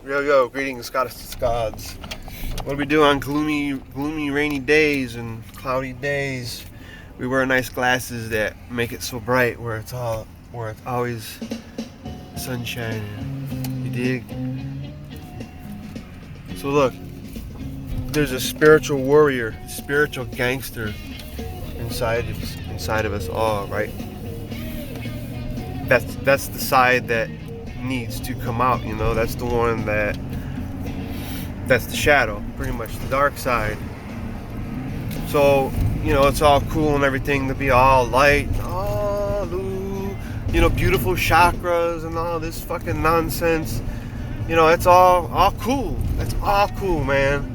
Yo, greetings, goddesses, gods. What do we do on gloomy, rainy days and cloudy days? We wear nice glasses that make it so bright, where it's always sunshine. You dig? So look, there's a spiritual warrior, spiritual gangster inside of us all, right? That's the side that needs to come out, you know. That's the one that's the shadow, pretty much the dark side. So, you know, it's all cool and everything to be all light, beautiful chakras and all this fucking nonsense. You know, it's all cool. That's all cool, man.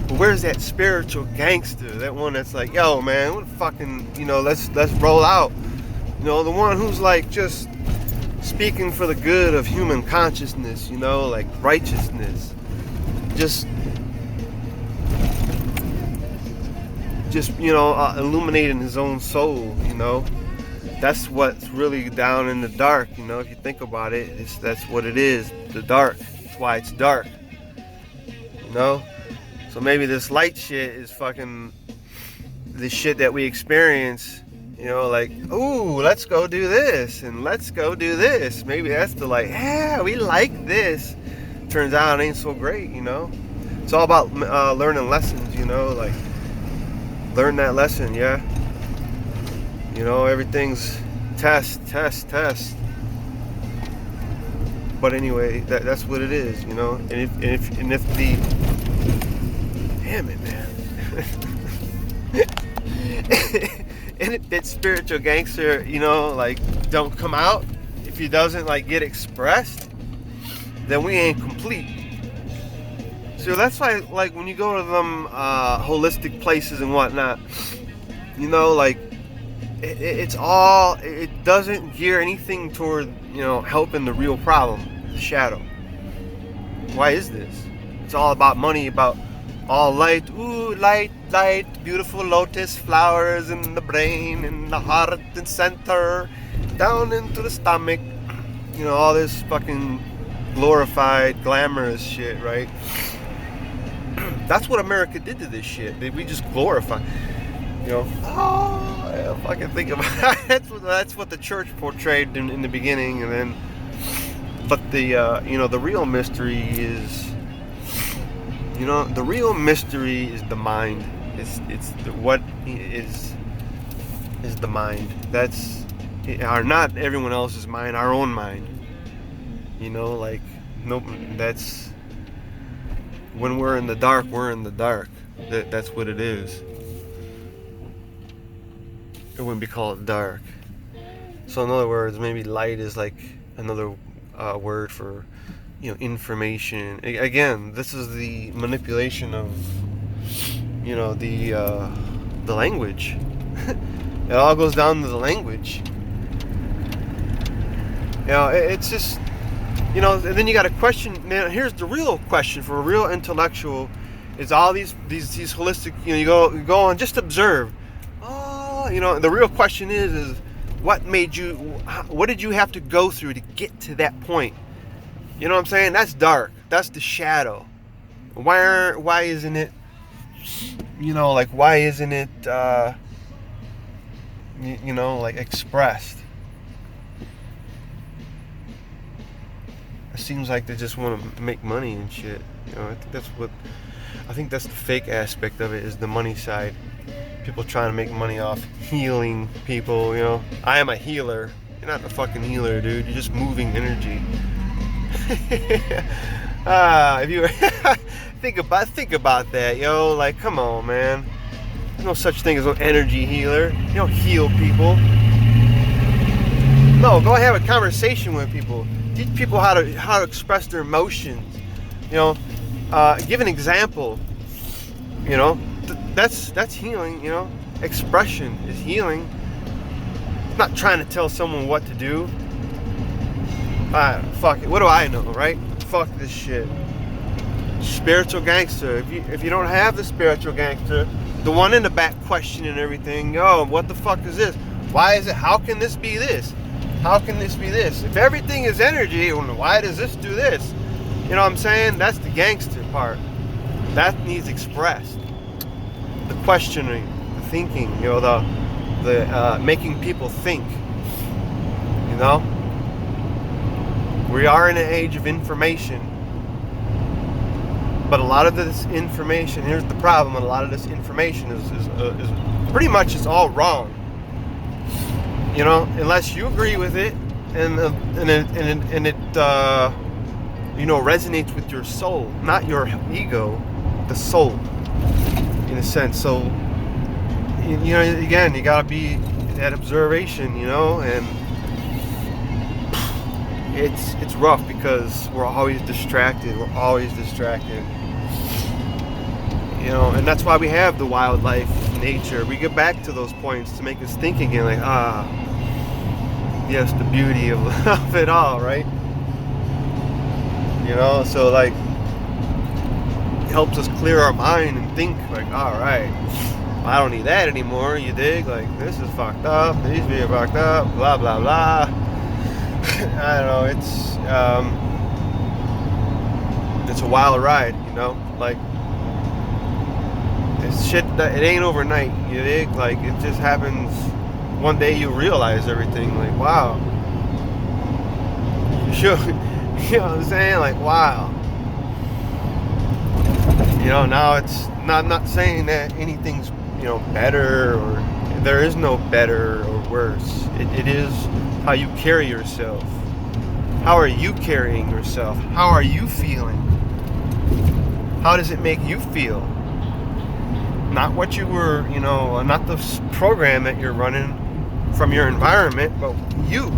But where's that spiritual gangster? That one that's like, yo, man, what fucking, let's roll out. You know, the one who's like just speaking for the good of human consciousness, like righteousness. Just illuminating his own soul, That's what's really down in the dark, if you think about it. That's what it is, the dark. That's why it's dark, So maybe this light shit is fucking the shit that we experience. Like, ooh, let's go do this and let's go do this. Maybe that's the like, yeah, we like this. Turns out it ain't so great, It's all about learning lessons, like learn that lesson, yeah. Everything's test. But anyway, that's what it is, And if the damn it, man. And if that spiritual gangster, don't come out, if he doesn't get expressed, then we ain't complete. So that's why, when you go to them holistic places and whatnot, it doesn't gear anything toward, helping the real problem, the shadow. Why is this? It's all about money, about all light, ooh, light, beautiful lotus flowers in the brain, in the heart and center, down into the stomach, all this fucking glorified, glamorous shit, right? That's what America did to this shit. We just glorify, fucking think about it. That's what the church portrayed in the beginning, and then, but the real mystery is, the real mystery is the mind. What is the mind. That's not everyone else's mind, our own mind. Nope. That's when we're in the dark. We're in the dark. That's what it is. It wouldn't be called dark. So in other words, maybe light is like another word for, information. Again, this is the manipulation of, the language. It all goes down to the language. It's just, and then you got to question. Man, here's the real question for a real intellectual: is all these holistic. You go and just observe. The real question is what did you have to go through to get to that point? You know what I'm saying? That's dark. That's the shadow. Why isn't it, why isn't it, expressed? It seems like they just want to make money and shit. I think that's the fake aspect of it, is the money side. People trying to make money off healing people, I am a healer. You're not a fucking healer, dude. You're just moving energy. If you think about that, come on, man. There's no such thing as an energy healer. You don't heal people. No, go have a conversation with people. Teach people how to express their emotions. Give an example. That's healing. Expression is healing. Not trying to tell someone what to do. Fuck it. What do I know, right? Fuck this shit. Spiritual gangster. If you don't have the spiritual gangster, the one in the back questioning everything, what the fuck is this? Why is it? How can this be this? How can this be this? If everything is energy, why does this do this? You know what I'm saying? That's the gangster part. That needs expressed. The questioning, the thinking, you know, the making people think. You know? We are in an age of information. But a lot of this information, here's the problem, a lot of this information is pretty much it's all wrong. You know, unless you agree with it and it you know, resonates with your soul, not your ego, the soul, in a sense. So, you know, again, you gotta be that observation, you know, and it's rough because we're always distracted. You know, and that's why we have the wildlife, nature. We get back to those points to make us think again, like, yes, the beauty of it all, right? You know, so like, it helps us clear our mind and think, like, all right, I don't need that anymore, you dig? Like, this is fucked up, these people are fucked up, blah, blah, blah. I don't know, it's a wild ride, you know, like, it's shit that it ain't overnight, you dig? Like, it just happens one day. You realize everything, like, wow. You know what I'm saying? Like, wow. You know, now it's not, I'm not saying that anything's, you know, better, or there is no better or worse. It is how you carry yourself. How are you carrying yourself? How are you feeling? How does it make you feel? Not what you were, you know, not the program that you're running from your environment, but you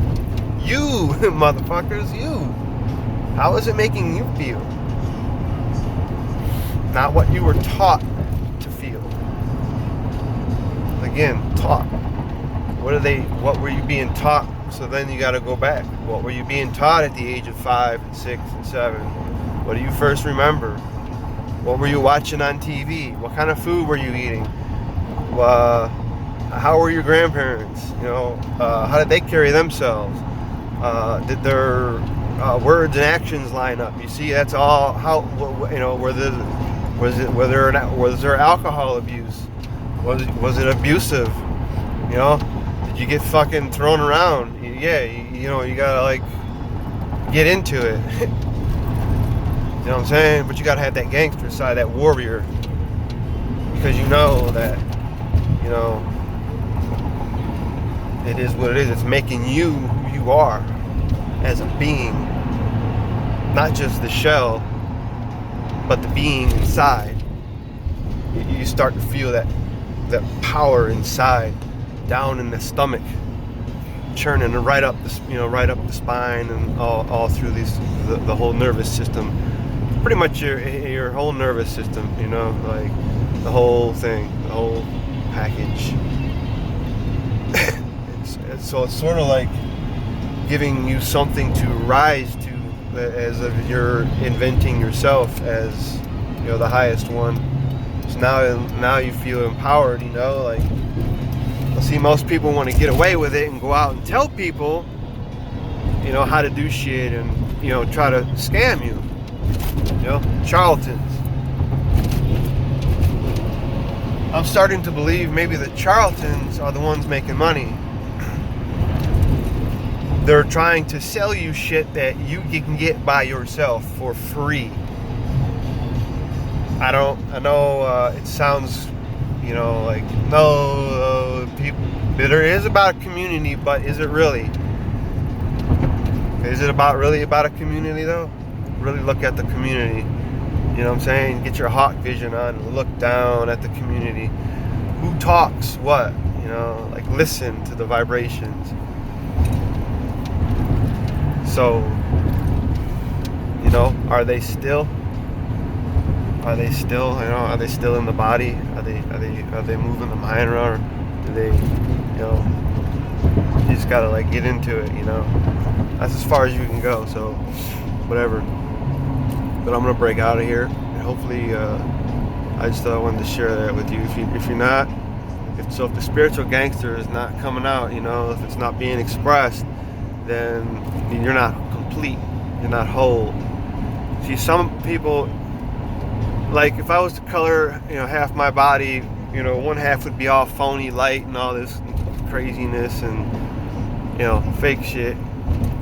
motherfuckers, you. How is it making you feel? Not what you were taught to feel. Again, taught. What were you being taught? So then you got to go back. What were you being taught at the age of 5 and 6 and 7? What do you first remember? What were you watching on TV? What kind of food were you eating? How were your grandparents? You know, how did they carry themselves? Did their words and actions line up? You see, that's all. How, you know, was there alcohol abuse? Was it abusive? You know, did you get fucking thrown around? Yeah, you know, you gotta like get into it. You know what I'm saying? But you gotta have that gangster side, that warrior, because you know that, you know, it is what it is. It's making you who you are as a being, not just the shell, but the being inside. You start to feel that power inside, down in the stomach, churning and right up the spine and all through the whole nervous system. Pretty much your whole nervous system, you know, like the whole thing, the whole package. So it's sort of like giving you something to rise to, as if you're inventing yourself as, you know, the highest one. So now you feel empowered, you know, like, see, most people want to get away with it and go out and tell people, you know, how to do shit and, you know, try to scam you. You know, charlatans. I'm starting to believe maybe the charlatans are the ones making money. They're trying to sell you shit that you can get by yourself for free. I know it sounds, you know, like, no, people, there is about a community, but is it really? Is it really about a community though? Really look at the community. You know what I'm saying? Get your hawk vision on and look down at the community. Who talks what? You know, like, listen to the vibrations. So, you know, are they still, you know, are they still in the body? Are they moving the mind around? Or do they, you know, you just gotta like get into it, you know? That's as far as you can go, so whatever. But I'm gonna break out of here, and hopefully, I just wanted to share that with you. If you're not, if the spiritual gangster is not coming out, you know, if it's not being expressed, then you're not complete, you're not whole. See, some people, like if I was to color, half my body, one half would be all phony light and all this craziness and, fake shit,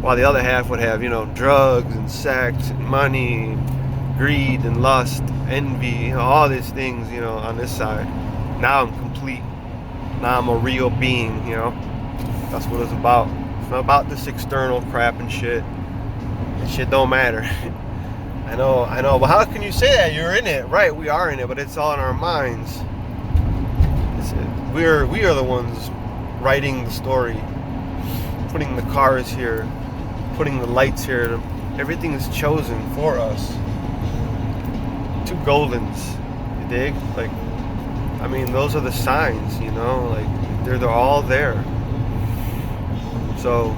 while the other half would have, drugs and sex and money, greed and lust, envy, all these things, on this side. Now I'm complete. Now I'm a real being, That's what it's about. It's not about this external crap and shit. This shit don't matter. I know, but how can you say that? You're in it. Right, we are in it, but it's all in our minds. We are the ones writing the story, putting the cars here, putting the lights here. Everything is chosen for us. 2 Goldens, you dig? Like, I mean, those are the signs, like they're all there. So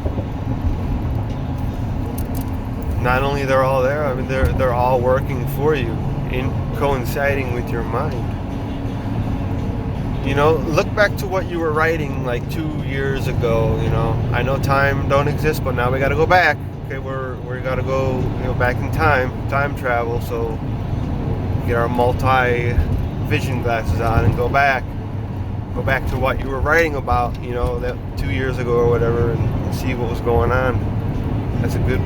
not only they're all there, I mean they're all working for you, in coinciding with your mind. Look back to what you were writing like 2 years ago. I know time don't exist, but now we got to go back. Okay, we got to go back in time travel. So get our multi-vision glasses on and go back to what you were writing about. That 2 years ago or whatever, and see what was going on. That's a good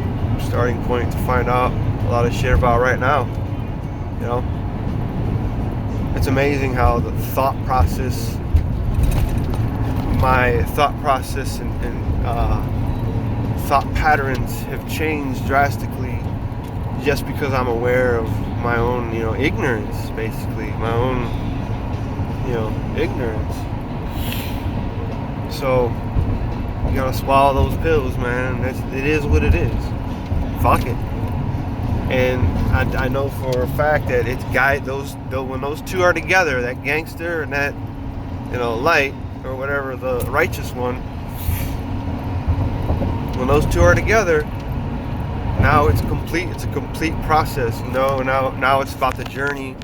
starting point to find out a lot of shit about right now. It's amazing how the thought process, my thought process and thought patterns have changed drastically just because I'm aware of my own, ignorance, basically, my own, ignorance. So you gotta swallow those pills, man. It is what it is. Fuck it. And I know for a fact that it's when those two are together, that gangster and that light or whatever, the righteous one, when those two are together, now it's complete. It's a complete process. Now it's about the journey.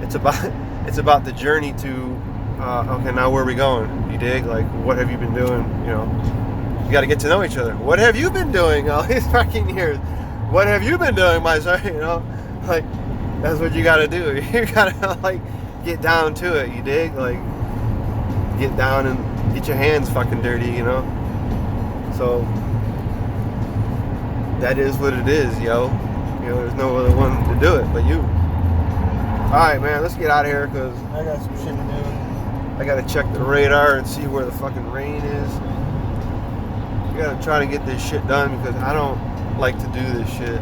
It's about the journey to okay, now where are we going? You dig? Like, what have you been doing? You got to get to know each other. What have you been doing all these fucking years? What have you been doing, my son? Like, that's what you gotta do. You gotta, like, get down to it, you dig? Like, get down and get your hands fucking dirty, So, that is what it is, yo. There's no other one to do it but you. Alright, man, let's get out of here, because I got some shit to do. I gotta check the radar and see where the fucking rain is. I gotta try to get this shit done, because I don't like to do this shit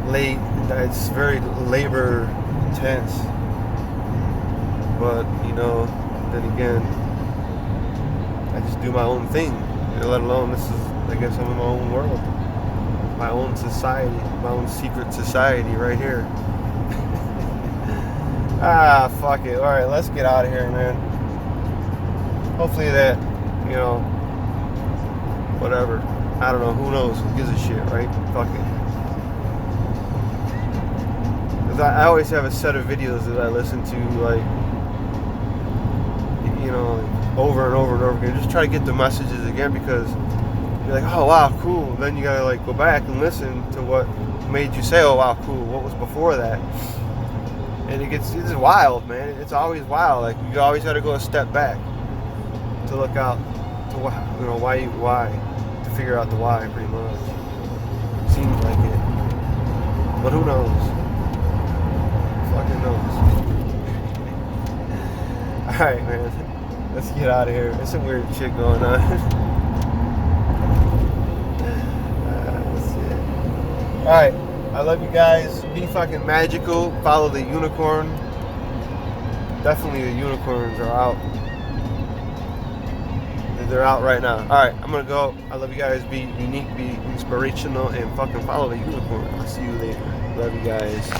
late. It's very labor intense, but then again, I just do my own thing, let alone this is, I guess I'm in my own world, my own society, my own secret society right here. Fuck it. Alright, let's get out of here, man. Hopefully that, whatever, I don't know, who knows, who gives a shit, right? Fuck it. Because I always have a set of videos that I listen to, like, over and over and over again. Just try to get the messages again, because you're like, oh wow, cool. Then you gotta, like, go back and listen to what made you say, oh wow, cool, what was before that. And it's wild, man. It's always wild. Like, you always gotta go a step back to look out to why. Figure out the why, pretty much. Seems like it, but who knows? Fucking knows. Alright, man, let's get out of here. There's some weird shit going on. That's it. Alright, I love you guys. Be fucking magical. Follow the unicorn. Definitely the unicorns are out. They're out right now. Alright, I'm gonna go. I love you guys. Be unique, be inspirational, and fucking follow the unicorn. I'll see you later. Love you guys.